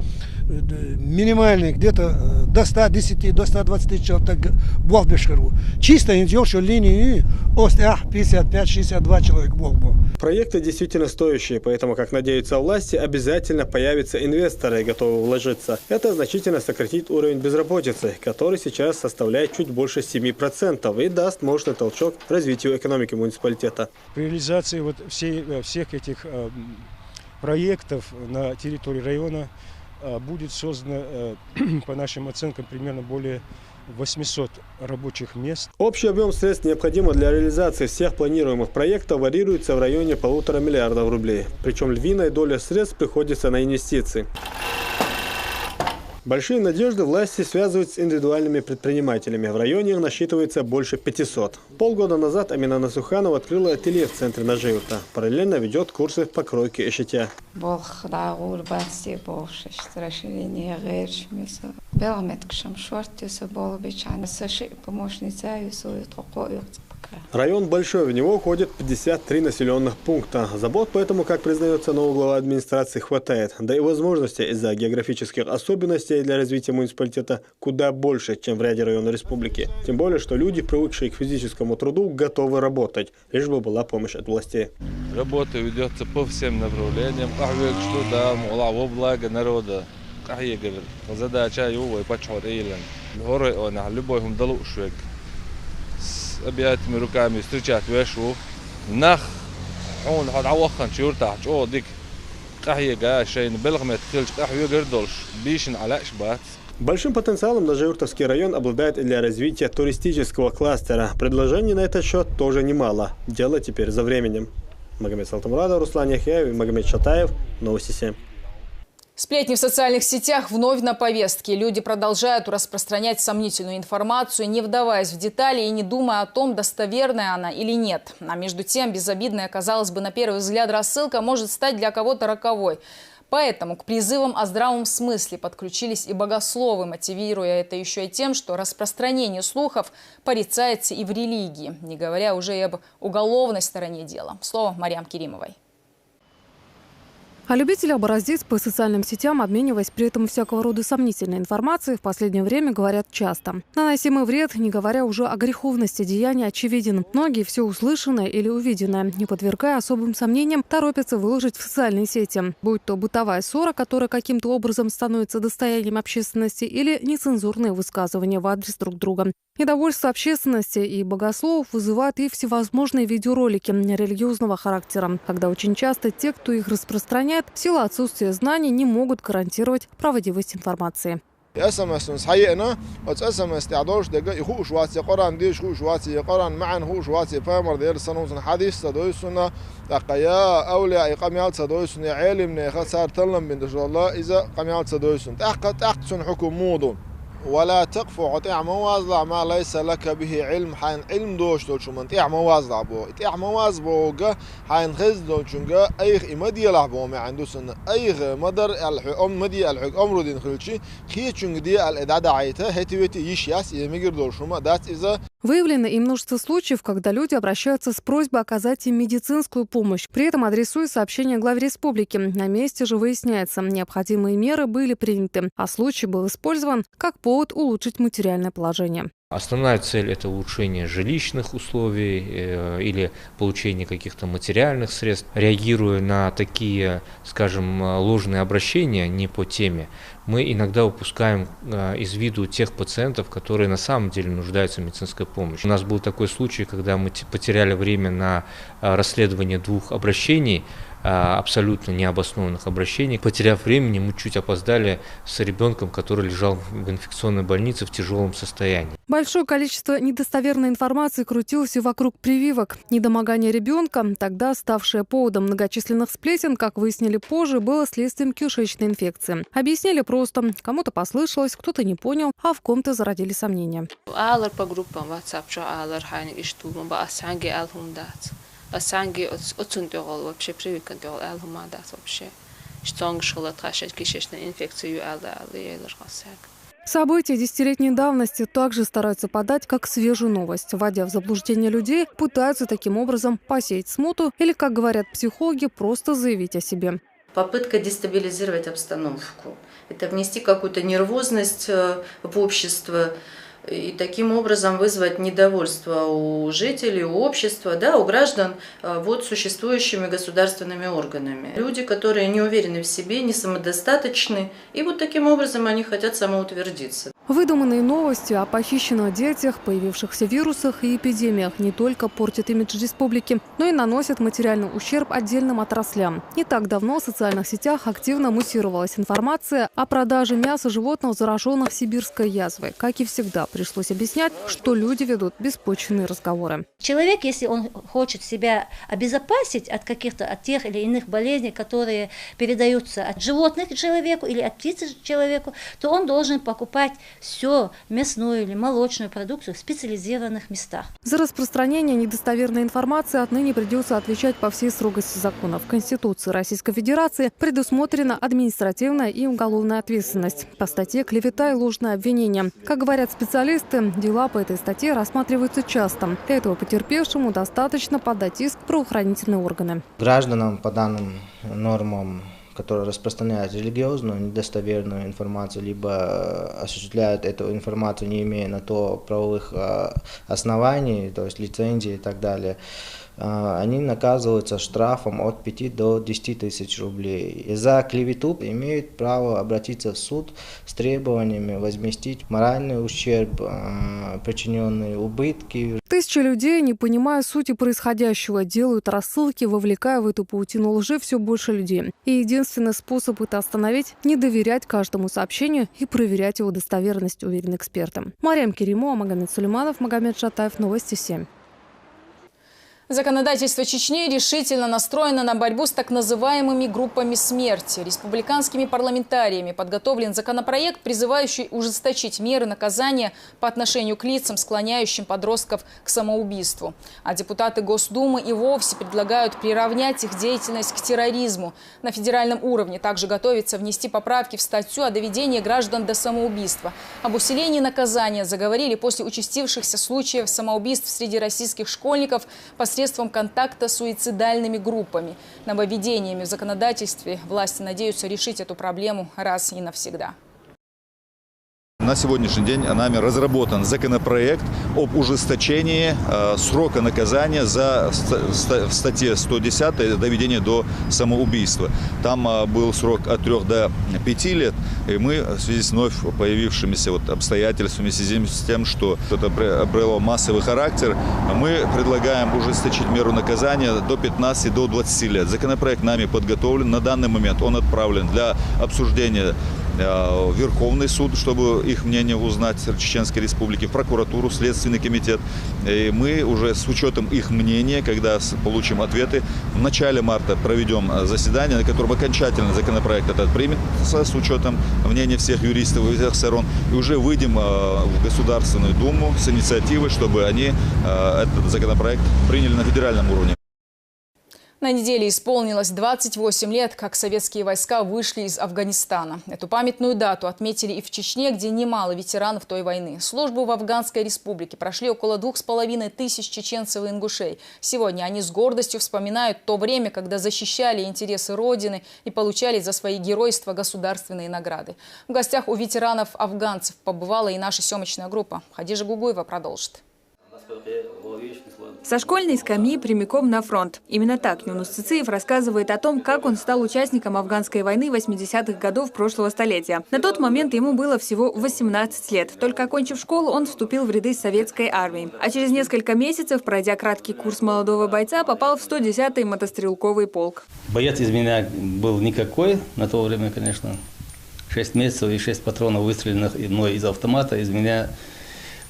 минимальный, где-то до 110, до 120 тысяч человек в Бешкару. Чисто индиошо линии 55-62 человек. Проекты действительно стоящие, поэтому, как надеются власти, обязательно появятся инвесторы, готовые вложиться. Это значительно сократит уровень безработицы, который сейчас составляет чуть больше 7%, и даст мощный толчок развитию экономики муниципалитета. При реализации вот всех этих проектов на территории района будет создано, по нашим оценкам, примерно более 800 рабочих мест. Общий объем средств, необходимый для реализации всех планируемых проектов, варьируется в районе 1,5 миллиарда рублей. Причем львиная доля средств приходится на инвестиции. Большие надежды власти связывают с индивидуальными предпринимателями. В районе их насчитывается больше 500. Полгода назад Амина Насуханова открыла ателье в центре Ножаюрта. Параллельно ведет курсы по кройке и шитья. Район большой, в него входит 53 населенных пункта. Забот поэтому, как признается новый глава администрации, хватает. Да и возможностей из-за географических особенностей для развития муниципалитета куда больше, чем в ряде районов республики. Тем более, что люди, привыкшие к физическому труду, готовы работать, лишь бы была помощь от властей. Работа ведется по всем направлениям. Что там, благо народа. Задача его и подсчет Эйлен. Любой хумдалушек. С объятыми руками встречать вешу. Нах, он хадавахан чуртах, о дик. Кахига шейн белгмет тилч кахига гердолш. Бишен аляш бат. Большим потенциалом даже Юртовский район обладает и для развития туристического кластера. Предложений на этот счет тоже немало. Дело теперь за временем. Магомед Салтамурадов, Руслан Яхяев и Магомед Шатаев. Новости 7. Сплетни в социальных сетях вновь на повестке. Люди продолжают распространять сомнительную информацию, не вдаваясь в детали и не думая о том, достоверная она или нет. А между тем, безобидная, казалось бы, на первый взгляд рассылка может стать для кого-то роковой. Поэтому к призывам о здравом смысле подключились и богословы, мотивируя это еще и тем, что распространение слухов порицается и в религии, не говоря уже и об уголовной стороне дела. Слово Марьям Керимовой. А любители обороздить по социальным сетям, обмениваясь при этом всякого рода сомнительной информацией, в последнее время говорят часто. Наносимый вред, не говоря уже о греховности деяния, очевиден. Многие все услышанное или увиденное, не подвергая особым сомнениям, торопятся выложить в социальные сети. Будь то бытовая ссора, которая каким-то образом становится достоянием общественности, или нецензурные высказывания в адрес друг друга. Недовольство общественности и богословов вызывают и всевозможные видеоролики религиозного характера, когда очень часто те, кто их распространяет, в силу отсутствия знаний не могут гарантировать правдивость информации. SMS حقيقنا SMS تعدوش دقة يخوش واتي قران ديش خوش واتي قران معن خوش واتي فامر دير سنوزن حديث تدويسنا تقيا أولياء قميال تدويسنا عالم نيخ صار تلم من دش الله إذا قميال تدويسن تأقت سن حكم موضوع ولا تقف وتع موازع ما ليس لك به علم حين علم دوش دول شو من تع موازع بو تع مواز بوجا حين خز دول شنجا أيخ إمدي لعبو ما عنده سن أيخ مدر الحكم مدي الحكم أمر دين خلشي خي شنج دي الإدعاء عيته هتويتي يشياس يميجر دول شو ما دات إذا. Выявлено и множество случаев, когда люди обращаются с просьбой оказать им медицинскую помощь, при этом адресуя сообщение главе республики. На месте же выясняется, необходимые меры были приняты, а случай был использован как повод улучшить материальное положение. Основная цель – это улучшение жилищных условий или получение каких-то материальных средств. Реагируя на такие, скажем, ложные обращения не по теме, мы иногда упускаем из виду тех пациентов, которые на самом деле нуждаются в медицинской помощи. У нас был такой случай, когда мы потеряли время на расследование 2 обращений, абсолютно необоснованных обращений. Потеряв времени, мы чуть опоздали с ребенком, который лежал в инфекционной больнице в тяжелом состоянии. Большое количество недостоверной информации крутилось и вокруг прививок. Недомогание ребенка, тогда ставшее поводом многочисленных сплетен, как выяснили позже, было следствием кишечной инфекции. Объяснили просто. Кому-то послышалось, кто-то не понял, а в ком-то зародили сомнения. по группам WhatsApp, Асанги отсунтёгол вообще привыкан дёл алхумадас вообще. Что шла тащить кишечную инфекцию События десятилетней давности также стараются подать как свежую новость. Вводя в заблуждение людей, пытаются таким образом посеять смуту или, как говорят психологи, просто заявить о себе. Попытка дестабилизировать обстановку. Это внести какую-то нервозность в общество. И таким образом вызвать недовольство у жителей, у общества, да, у граждан вот существующими государственными органами. Люди, которые не уверены в себе, не самодостаточны, и вот таким образом они хотят самоутвердиться. Выдуманные новости о похищенных детях, появившихся вирусах и эпидемиях не только портят имидж республики, но и наносят материальный ущерб отдельным отраслям. Не так давно в социальных сетях активно муссировалась информация о продаже мяса животных, зараженных сибирской язвой. Как и всегда, пришлось объяснять, что люди ведут беспочвенные разговоры. Человек, если он хочет себя обезопасить от от тех или иных болезней, которые передаются от животных человеку или от птицы человеку, то он должен покупать все мясную или молочную продукцию в специализированных местах. За распространение недостоверной информации отныне придется отвечать по всей строгости закона. В Конституции Российской Федерации предусмотрена административная и уголовная ответственность по статье «Клевета и ложное обвинение». Как говорят специалисты, дела по этой статье рассматриваются часто. Для этого потерпевшему достаточно подать иск в правоохранительные органы. Гражданам по данным нормам, которые распространяют религиозную недостоверную информацию, либо осуществляют эту информацию, не имея на то правовых оснований, то есть лицензии и так далее, они наказываются штрафом от 5 до 10 тысяч рублей. И за клевету имеют право обратиться в суд с требованиями возместить моральный ущерб, причиненные убытки. Тысячи людей, не понимая сути происходящего, делают рассылки, вовлекая в эту паутину лжи все больше людей. И единственный способ это остановить – не доверять каждому сообщению и проверять его достоверность, уверены эксперты. Мариам Керимова, Магомед Сулейманов, Магомед Шатаев, Новости 7. Законодательство Чечни решительно настроено на борьбу с так называемыми группами смерти. Республиканскими парламентариями подготовлен законопроект, призывающий ужесточить меры наказания по отношению к лицам, склоняющим подростков к самоубийству. А депутаты Госдумы и вовсе предлагают приравнять их деятельность к терроризму. На федеральном уровне также готовится внести поправки в статью о доведении граждан до самоубийства. Об усилении наказания заговорили после участившихся случаев самоубийств среди российских школьников посредством контакта с суицидальными группами. Нововведениями в законодательстве власти надеются решить эту проблему раз и навсегда. На сегодняшний день нами разработан законопроект об ужесточении срока наказания в статье 110 доведение до самоубийства. Там был срок от 3 до 5 лет, и мы в связи с вновь появившимися обстоятельствами, в связи с тем, что это обрело массовый характер, мы предлагаем ужесточить меру наказания до 15 до 20 лет. Законопроект нами подготовлен. На данный момент он отправлен для обсуждения в Верховный суд, чтобы их мнение узнать в Чеченской Республике, в прокуратуру, в Следственный комитет. И мы уже с учетом их мнения, когда получим ответы, в начале марта проведем заседание, на котором окончательно законопроект этот примется с учетом мнения всех юристов и всех сторон. И уже выйдем в Государственную Думу с инициативой, чтобы они этот законопроект приняли на федеральном уровне. На неделе исполнилось 28 лет, как советские войска вышли из Афганистана. Эту памятную дату отметили и в Чечне, где немало ветеранов той войны. Службу в Афганской Республике прошли около 2500 чеченцев и ингушей. Сегодня они с гордостью вспоминают то время, когда защищали интересы Родины и получали за свои геройства государственные награды. В гостях у ветеранов-афганцев побывала и наша съемочная группа. Хадижа Гугуева продолжит. Со школьной скамьи прямиком на фронт. Именно так Юнус Цицеев рассказывает о том, как он стал участником афганской войны 80-х годов прошлого столетия. На тот момент ему было всего 18 лет. Только окончив школу, он вступил в ряды советской армии. А через несколько месяцев, пройдя краткий курс молодого бойца, попал в 110-й мотострелковый полк. Боец из меня был никакой на то время, конечно. 6 месяцев и 6 патронов, выстреленных мной из автомата, из меня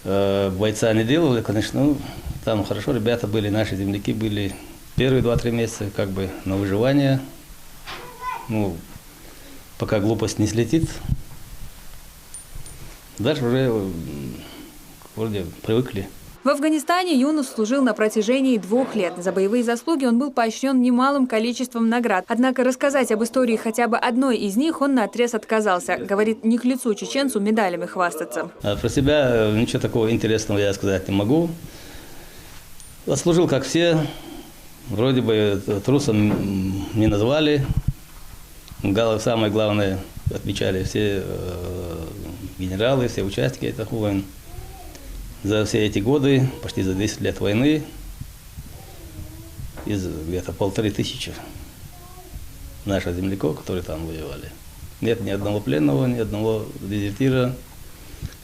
бойца не делали, конечно. Ну, там хорошо, ребята были, наши земляки были первые 2-3 месяца как бы на выживание. Ну, пока глупость не слетит. Дальше уже вроде привыкли. В Афганистане Юнус служил на протяжении 2 лет. За боевые заслуги он был поощрен немалым количеством наград. Однако рассказать об истории хотя бы одной из них он наотрез отказался. Говорит, не к лицу чеченцу медалями хвастаться. Про себя ничего такого интересного я сказать не могу. Служил как все. Вроде бы трусом не назвали. Самое главное, отмечали все генералы, все участники этих войн. За все эти годы, почти за 10 лет войны, из где-то 1500 наших земляков, которые там воевали. Нет ни одного пленного, ни одного дезертира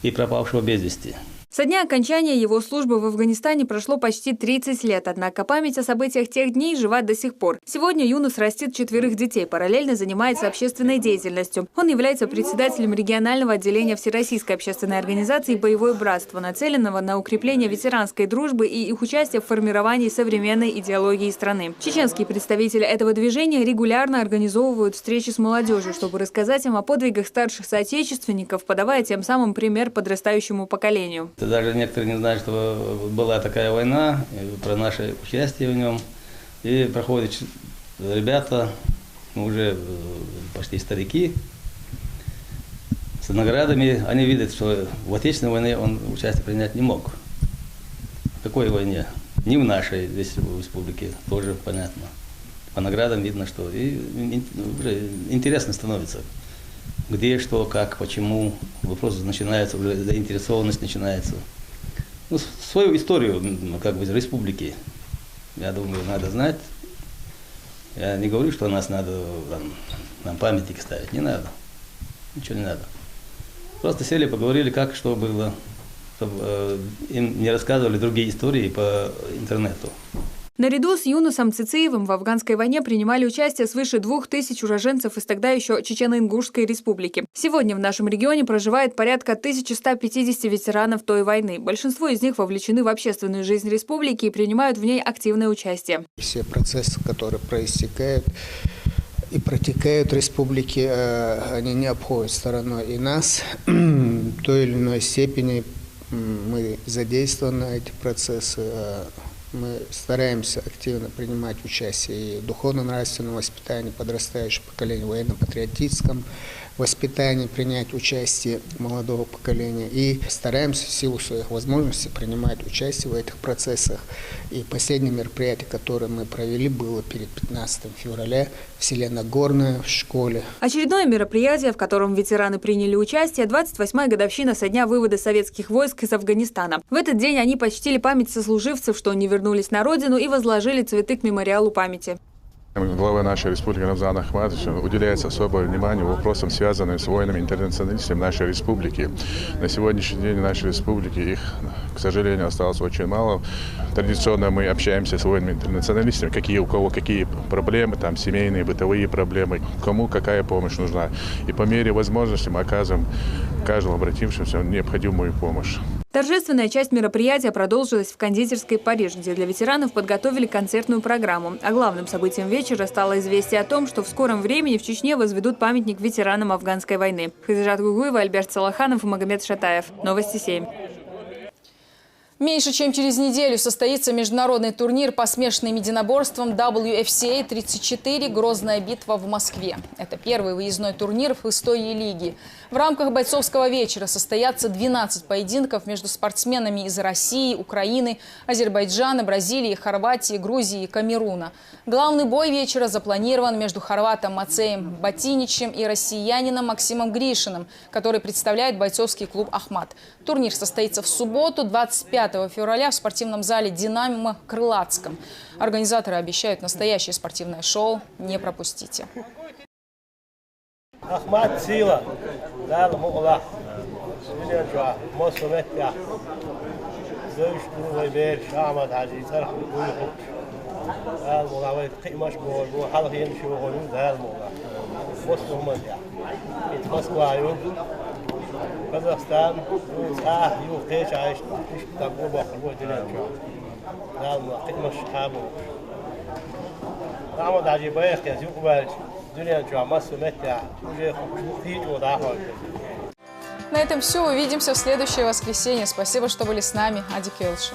и пропавшего без вести. Со дня окончания его службы в Афганистане прошло почти 30 лет, однако память о событиях тех дней жива до сих пор. Сегодня Юнус растит 4 детей, параллельно занимается общественной деятельностью. Он является председателем регионального отделения Всероссийской общественной организации «Боевое братство», нацеленного на укрепление ветеранской дружбы и их участие в формировании современной идеологии страны. Чеченские представители этого движения регулярно организовывают встречи с молодежью, чтобы рассказать им о подвигах старших соотечественников, подавая тем самым пример подрастающему поколению. Даже некоторые не знают, что была такая война, про наше участие в нем. И проходят ребята, уже почти старики, с наградами. Они видят, что в Отечественной войне он участие принять не мог. В какой войне? Не в нашей здесь в республике, тоже понятно. По наградам видно, что и уже интересно становится. Где, что, как, почему. Вопросы начинаются, уже заинтересованность начинается. Ну, свою историю, как бы, республики, я думаю, надо знать. Я не говорю, что нас надо нам памятники ставить. Не надо. Ничего не надо. Просто сели, поговорили, как, что было. Чтобы им не рассказывали другие истории по интернету. Наряду с Юнусом Цицеевым в афганской войне принимали участие свыше 2000 уроженцев из тогда еще Чечено-Ингушской республики. Сегодня в нашем регионе проживает порядка 1150 ветеранов той войны. Большинство из них вовлечены в общественную жизнь республики и принимают в ней активное участие. Все процессы, которые проистекают и протекают в республике, они не обходят стороной и нас. В той или иной степени мы задействованы на эти процессы. Мы стараемся активно принимать участие и в духовно-нравственном воспитании подрастающего поколения, в военно-патриотическом воспитании, принять участие молодого поколения. И стараемся в силу своих возможностей принимать участие в этих процессах. И последнее мероприятие, которое мы провели, было перед 15 февраля в селе Нагорное в школе. Очередное мероприятие, в котором ветераны приняли участие, 28-я годовщина со дня вывода советских войск из Афганистана. В этот день они почтили память сослуживцев, что они вернулись на родину, и возложили цветы к мемориалу памяти. Глава нашей республики Рамзан Ахматович уделяется особое внимание вопросам, связанным с воинами-интернационалистами нашей республики. На сегодняшний день в нашей республике их, к сожалению, осталось очень мало. Традиционно мы общаемся с воинами-интернационалистами, какие у кого какие проблемы, там семейные, бытовые проблемы, кому какая помощь нужна. И по мере возможности мы оказываем каждому обратившемуся необходимую помощь. Торжественная часть мероприятия продолжилась в кондитерской «Париж», где для ветеранов подготовили концертную программу. А главным событием вечера стало известие о том, что в скором времени в Чечне возведут памятник ветеранам афганской войны. Хазижат Гугуева, Альберт Салаханов и Магомед Шатаев. Новости 7. Меньше чем через неделю состоится международный турнир по смешанным единоборствам WFCA 34 «Грозная битва» в Москве. Это первый выездной турнир в истории лиги. В рамках бойцовского вечера состоятся 12 поединков между спортсменами из России, Украины, Азербайджана, Бразилии, Хорватии, Грузии и Камеруна. Главный бой вечера запланирован между хорватом Мацеем Батиничем и россиянином Максимом Гришиным, который представляет бойцовский клуб «Ахмат». Турнир состоится в субботу, 25 февраля, в спортивном зале «Динамо» Крылатском. Организаторы обещают настоящее спортивное шоу. Не пропустите. Ахмат сила, да, мула, Москва, дойш кувайбер, Шамат Азизар, Гуйхуч, да, мула, вайт кимаш бо, халхин шугулу, да, мула, Москва мадя, ит Москва ю, Казахстан, ю, юхтеч айш, там губа, губа дилячо, да, мула, кимаш хабу, Шамат Азибаях, я юкубаль. На этом все. Увидимся в следующее воскресенье. Спасибо, что были с нами. Ади Келши.